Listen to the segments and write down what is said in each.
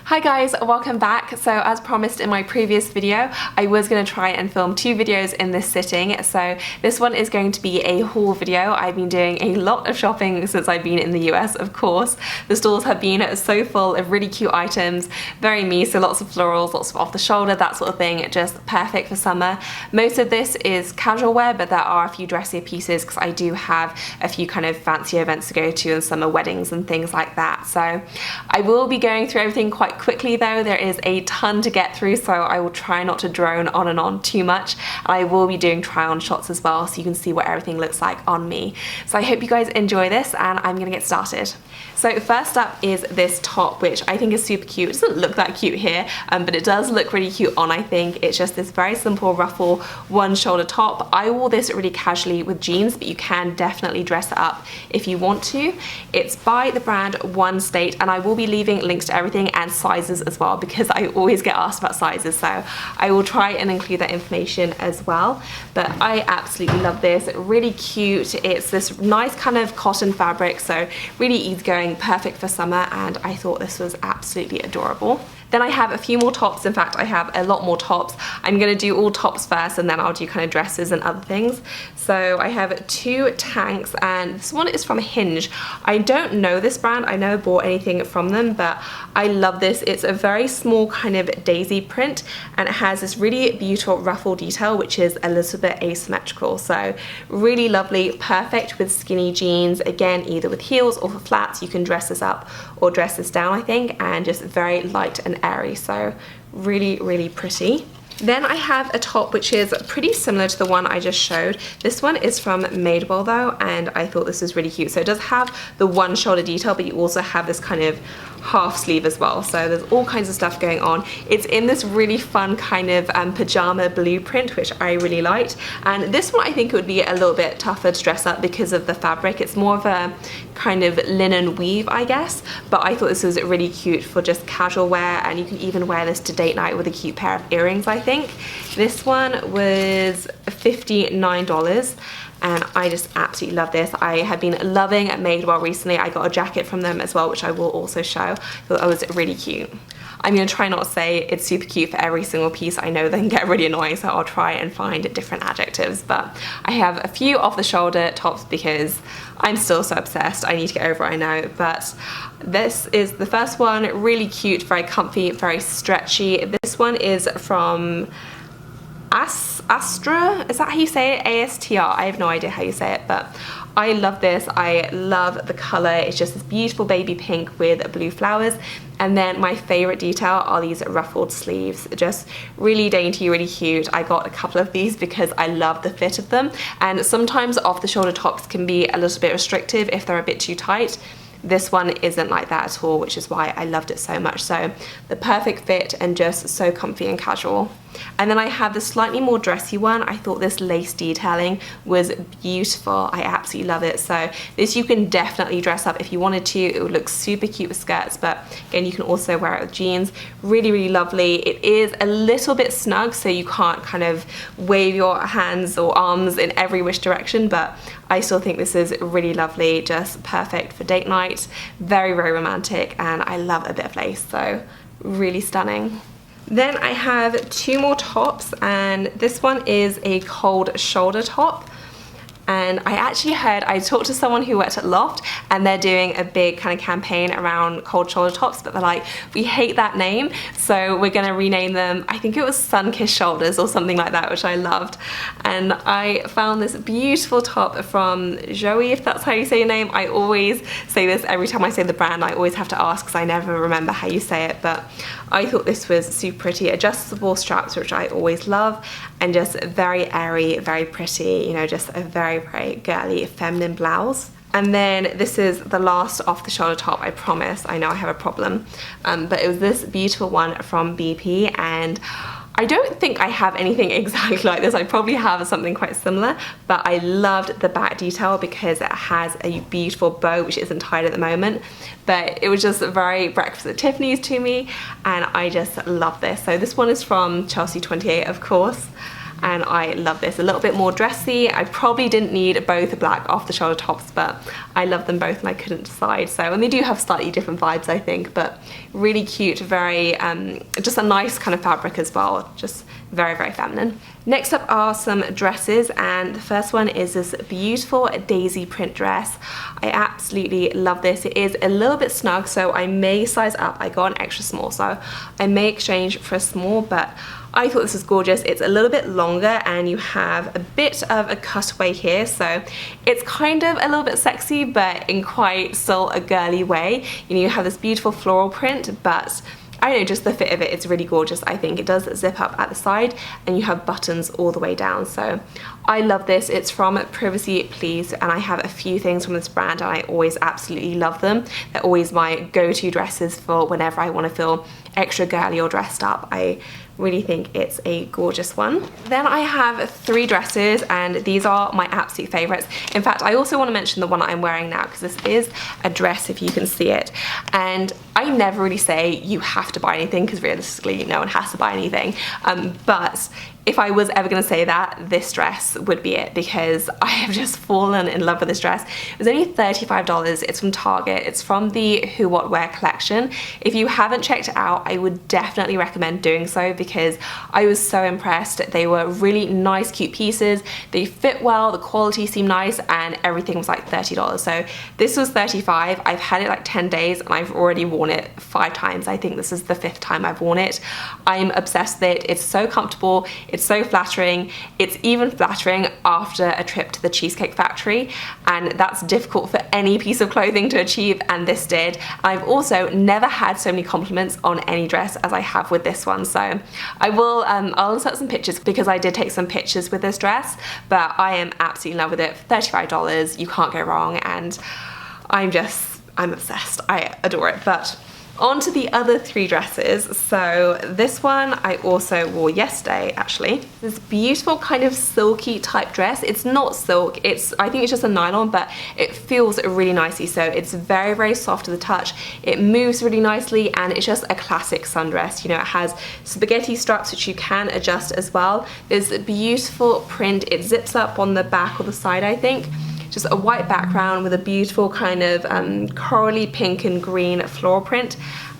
Hi guys, welcome back. So as promised in my previous video, I was going to try and film 2 videos in this sitting. So this one is going to be a haul video. I've been doing a lot of shopping since I've been in the US, of course. The stores have been so full of really cute items, very me, so lots of florals, lots of off the shoulder, that sort of thing, just perfect for summer. Most of this is casual wear, but there are a few dressier pieces because I do have a few kind of fancy events to go to and summer weddings and things like that. So I will be going through everything quite quickly though. There is a ton to get through, so I will try not to drone on and on too much. And I will be doing try on shots as well, so you can see what everything looks like on me. So I hope you guys enjoy this, and I'm gonna get started. So first up is this top, which I think is super cute. It doesn't look that cute here, but it does look really cute on, I think. It's just this very simple ruffle one shoulder top. I wore this really casually with jeans, but you can definitely dress it up if you want to. It's by the brand One State, and I will be leaving links to everything and sizes as well, because I always get asked about sizes, so I will try and include that information as well. But I absolutely love this. Really cute. It's this nice kind of cotton fabric, so really easygoing, perfect for summer, and I thought this was absolutely adorable. Then I have a few more tops. In fact, I have a lot more tops. I'm going to do all tops first, and then I'll do kind of dresses and other things. So I have 2 tanks, and this one is from Hinge. I don't know this brand. I never bought anything from them, but I love this. It's a very small kind of daisy print, and it has this really beautiful ruffle detail, which is a little bit asymmetrical. So really lovely, perfect with skinny jeans. Again, either with heels or for flats. You can dress this up or dress this down, I think, and just very light and airy, so really, really pretty. Then I have a top which is pretty similar to the one I just showed. This one is from Madewell though, and I thought this was really cute. So it does have the one shoulder detail, but you also have this kind of half sleeve as well, so there's all kinds of stuff going on. It's in this really fun kind of pajama blueprint, which I really liked, and this one I think it would be a little bit tougher to dress up because of the fabric. It's more of a kind of linen weave, I guess, but I thought this was really cute for just casual wear, and you can even wear this to date night with a cute pair of earrings, I think. This one was $59, and I just absolutely love this. I have been loving Madewell recently. I got a jacket from them as well, which I will also show. I thought that was really cute. I'm going to try not to say it's super cute for every single piece. I know they can get really annoying, so I'll try and find different adjectives. But I have a few off the shoulder tops because I'm still so obsessed. I need to get over it, I know. But this is the first one. Really cute, very comfy, very stretchy. This one is from ASTR, is that how you say it? ASTR, I have no idea how you say it, but I love this. I love the color. It's just this beautiful baby pink with blue flowers. And then my favorite detail are these ruffled sleeves. Just really dainty, really cute. I got a couple of these because I love the fit of them. And sometimes off the shoulder tops can be a little bit restrictive if they're a bit too tight. This one isn't like that at all, which is why I loved it so much. So the perfect fit and just so comfy and casual. And then I have the slightly more dressy one. I thought this lace detailing was beautiful. I absolutely love it. So this you can definitely dress up if you wanted to. It would look super cute with skirts, but again, you can also wear it with jeans. Really, really lovely. It is a little bit snug, so you can't kind of wave your hands or arms in every which direction, but I still think this is really lovely, just perfect for date night. Very, very romantic, and I love a bit of lace, so really stunning. Then I have 2 more tops, and this one is a cold shoulder top. And I actually heard, I talked to someone who worked at Loft, and they're doing a big kind of campaign around cold shoulder tops, but they're like, we hate that name, so we're gonna rename them. I think it was Sun-Kissed Shoulders or something like that, which I loved. And I found this beautiful top from Joey, if that's how you say your name. I always say this every time I say the brand. I always have to ask because I never remember how you say it, but I thought this was super pretty. Adjustable straps, which I always love, and just very airy, very pretty, you know, just a very, very girly feminine blouse. And then this is the last off the shoulder top, I promise. I know I have a problem, but it was this beautiful one from BP, and I don't think I have anything exactly like this. I probably have something quite similar, but I loved the back detail because it has a beautiful bow, which isn't tied at the moment, but it was just very Breakfast at Tiffany's to me, and I just love this. So this one is from Chelsea 28, of course. and I love this. A little bit more dressy. I probably didn't need both black off the shoulder tops, but I love them both and I couldn't decide. So, and they do have slightly different vibes, I think, but really cute, very just a nice kind of fabric as well, just very, very feminine. Next up are some dresses, and the first one is this beautiful daisy print dress. I absolutely love this. It is a little bit snug, so I may size up. I got an extra small, so I may exchange for a small, but I thought this was gorgeous. It's a little bit longer and you have a bit of a cutaway here, so it's kind of a little bit sexy, but in quite still a girly way. You know, you have this beautiful floral print, but I don't know, just the fit of it, it's really gorgeous. I think it does zip up at the side and you have buttons all the way down. So I love this. It's from Privacy Please, and I have a few things from this brand and I always absolutely love them. They're always my go-to dresses for whenever I want to feel extra girly or dressed up. I really think it's a gorgeous one. Then I have 3 dresses, and these are my absolute favorites. In fact, I also want to mention the one I'm wearing now, because this is a dress, if you can see it. And I never really say you have to buy anything, because realistically no one has to buy anything, but if I was ever going to say that, this dress would be it, because I have just fallen in love with this dress. It was only $35. It's from Target. It's from the Who What Wear collection. If you haven't checked it out, I would definitely recommend doing so, because I was so impressed. They were really nice, cute pieces. They fit well, the quality seemed nice, and everything was like $30. So this was $35. I've had it like 10 days and I've already worn it 5 times. I think this is the 5th time I've worn it. I'm obsessed with it. It's so comfortable. It's so flattering. It's even flattering after a trip to the Cheesecake Factory, and that's difficult for any piece of clothing to achieve, and this did. I've also never had so many compliments on any dress as I have with this one, so I will I'll insert some pictures, because I did take some pictures with this dress, but I am absolutely in love with it. $35, you can't go wrong, and I'm obsessed. I adore it. But on to the other 3 dresses. So this one I also wore yesterday, actually. This beautiful kind of silky type dress. It's not silk, I think it's just a nylon, but it feels really nicely. So it's very, very soft to the touch. It moves really nicely, and it's just a classic sundress. You know, it has spaghetti straps, which you can adjust as well. There's a beautiful print. It zips up on the back or the side, I think. Just a white background with a beautiful kind of corally pink and green floral print.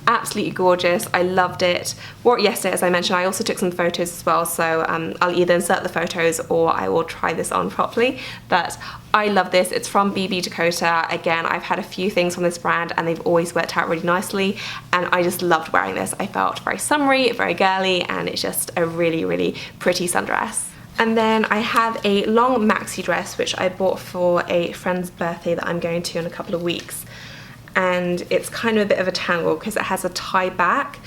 Absolutely gorgeous. I loved it. Wore it yesterday, as I mentioned. I also took some photos as well, so I'll either insert the photos or I will try this on properly. But I love this. It's from BB Dakota. Again, I've had a few things from this brand and they've always worked out really nicely, and I just loved wearing this. I felt very summery, very girly, and it's just a really, really pretty sundress. And then I have a long maxi dress, which I bought for a friend's birthday that I'm going to in a couple of weeks. And it's kind of a bit of a tangle because it has a tie back,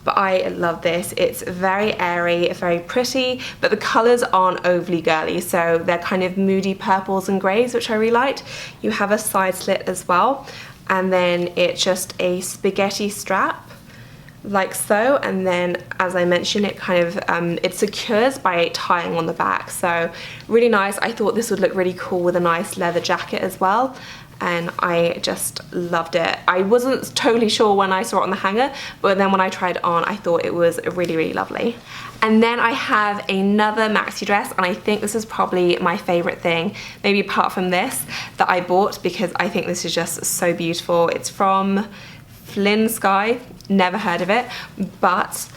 but I love this. It's very airy, very pretty, but the colours aren't overly girly, so they're kind of moody purples and greys, which I really liked. You have a side slit as well, and then it's just a spaghetti strap, like so, and then as I mentioned, it kind of it secures by tying on the back, so really nice. I thought this would look really cool with a nice leather jacket as well, and I just loved it. I wasn't totally sure when I saw it on the hanger, but then when I tried it on, I thought it was really, really lovely. And then I have another maxi dress, and I think this is probably my favorite thing, maybe apart from this, that I bought, because I think this is just so beautiful. It's from Flynn Sky, never heard of it, but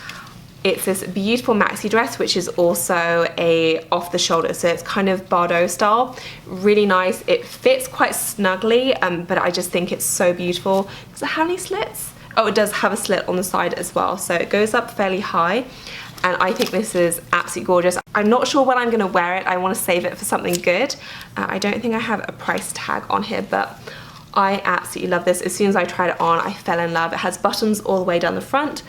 it's this beautiful maxi dress, which is also a off the shoulder, so it's kind of Bardot style, really nice. It fits quite snugly, but I just think it's so beautiful. Does it have any slits? Oh, it does have a slit on the side as well, so it goes up fairly high, and I think this is absolutely gorgeous. I'm not sure when I'm gonna wear it. I want to save it for something good. I don't think I have a price tag on here, but I absolutely love this. As soon as I tried it on, I fell in love. It has buttons all the way down the front,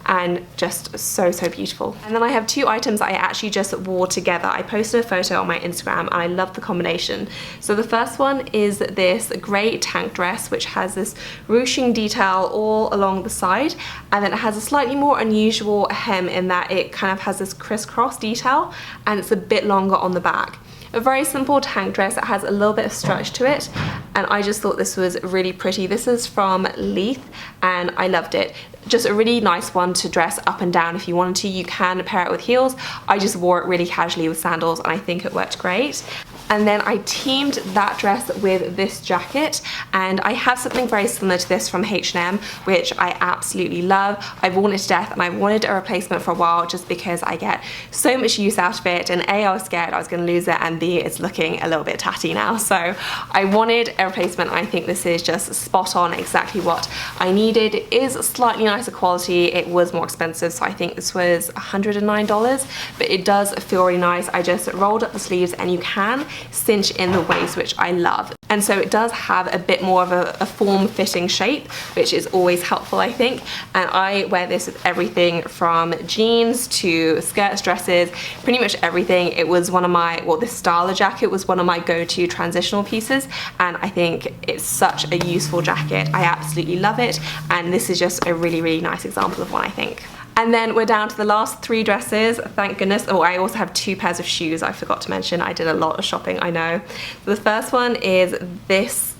and just so, so beautiful. And then I have 2 items I actually just wore together. I posted a photo on my Instagram and I love the combination. So the first one is this grey tank dress, which has this ruching detail all along the side, and then it has a slightly more unusual hem in that it kind of has this crisscross detail, and it's a bit longer on the back. a very simple tank dress. It has a little bit of stretch to it, and I just thought this was really pretty. This is from Leith, and I loved it. Just a really nice one to dress up and down if you wanted to. You can pair it with heels. I just wore it really casually with sandals, and I think it worked great. And then I teamed that dress with this jacket, and I have something very similar to this from H&M, which I absolutely love. I've worn it to death, and I wanted a replacement for a while just because I get so much use out of it, and A, I was scared I was going to lose it, and B, it's looking a little bit tatty now. So I wanted a replacement. I think this is just spot on, exactly what I needed. It is slightly nicer quality. It was more expensive, so I think this was $109, but it does feel really nice. I just rolled up the sleeves, and you can cinch in the waist, which I love. And so it does have a bit more of a form-fitting shape, which is always helpful, I think. And I wear this with everything from jeans to skirts, dresses, pretty much everything. It was one of my, well, this style of jacket was one of my go-to transitional pieces, and I think it's such a useful jacket. I absolutely love it, and this is just a really, really nice example of one, I think. And then we're down to the last 3 dresses, thank goodness. Oh, I also have 2 pairs of shoes I forgot to mention. I did a lot of shopping, I know. The first one is this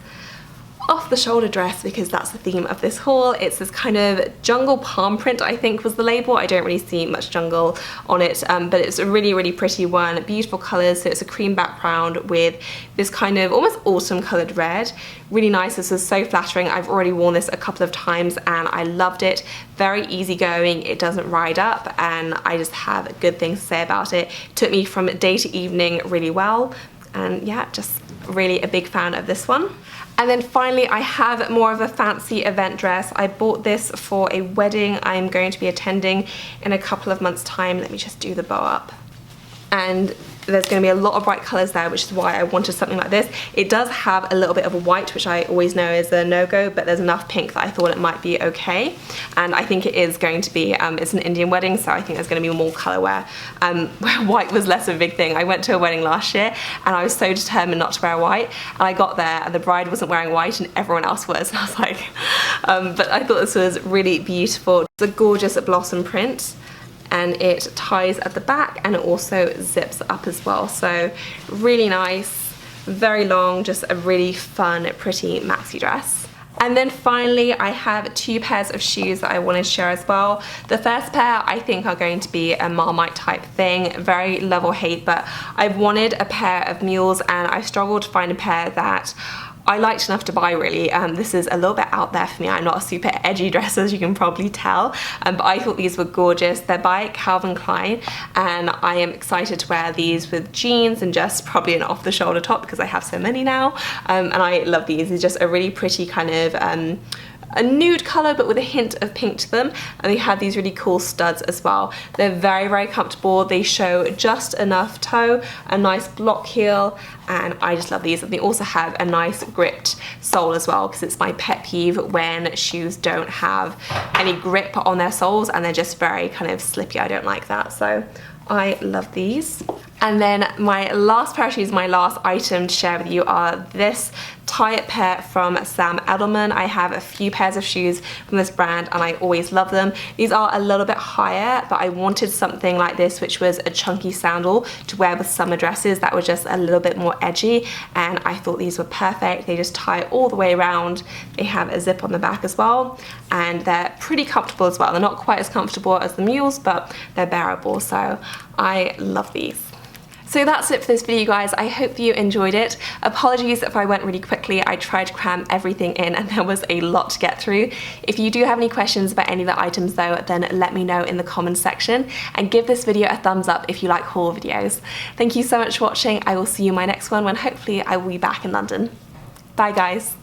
off-the-shoulder dress, because that's the theme of this haul. It's this kind of jungle palm print, I think was the label. I don't really see much jungle on it, but it's a really, really pretty one. Beautiful colours. So it's a cream background with this kind of almost autumn coloured red. Really nice. This is so flattering. I've already worn this a couple of times, and I loved it. Very easygoing. It doesn't ride up, and I just have good things to say about it. Took me from day to evening really well, and yeah, just really a big fan of this one. And then finally, I have more of a fancy event dress. I bought this for a wedding I'm going to be attending in a couple of months' time. Let me just do the bow up. And there's going to be a lot of bright colours there, which is why I wanted something like this. It does have a little bit of a white, which I always know is a no-go, but there's enough pink that I thought it might be okay. And I think it is going to be, it's an Indian wedding, so I think there's going to be more colour where white was less of a big thing. I went to a wedding last year, and I was so determined not to wear white, and I got there, and the bride wasn't wearing white, and everyone else was, and I was like, but I thought this was really beautiful. It's a gorgeous blossom print, and it ties at the back, and it also zips up as well. So really nice, very long, just a really fun, pretty maxi dress. And then finally, I have 2 pairs of shoes that I wanted to share as well. The first pair I think are going to be a Marmite type thing, very love or hate, but I've wanted a pair of mules, and I struggled to find a pair that I liked enough to buy, really. This is a little bit out there for me. I'm not a super edgy dresser, as you can probably tell, but I thought these were gorgeous. They're by Calvin Klein, and I am excited to wear these with jeans and just probably an off-the-shoulder top, because I have so many now, and I love these. It's just a really pretty kind of a nude colour, but with a hint of pink to them, and they have these really cool studs as well. They're very, very comfortable. They show just enough toe, a nice block heel, and I just love these. And they also have a nice gripped sole as well, because it's my pet peeve when shoes don't have any grip on their soles and they're just very kind of slippy. I don't like that, so I love these. And then my last pair of shoes, my last item to share with you, are this tie-up pair from Sam Edelman. I have a few pairs of shoes from this brand, and I always love them. These are a little bit higher, but I wanted something like this, which was a chunky sandal to wear with summer dresses that were just a little bit more edgy, and I thought these were perfect. They just tie all the way around. They have a zip on the back as well, and they're pretty comfortable as well. They're not quite as comfortable as the mules, but they're bearable, so I love these. So that's it for this video, guys. I hope you enjoyed it. Apologies if I went really quickly. I tried to cram everything in, and there was a lot to get through. If you do have any questions about any of the items though, then let me know in the comments section, and give this video a thumbs up if you like haul videos. Thank you so much for watching. I will see you in my next one, when hopefully I will be back in London. Bye, guys.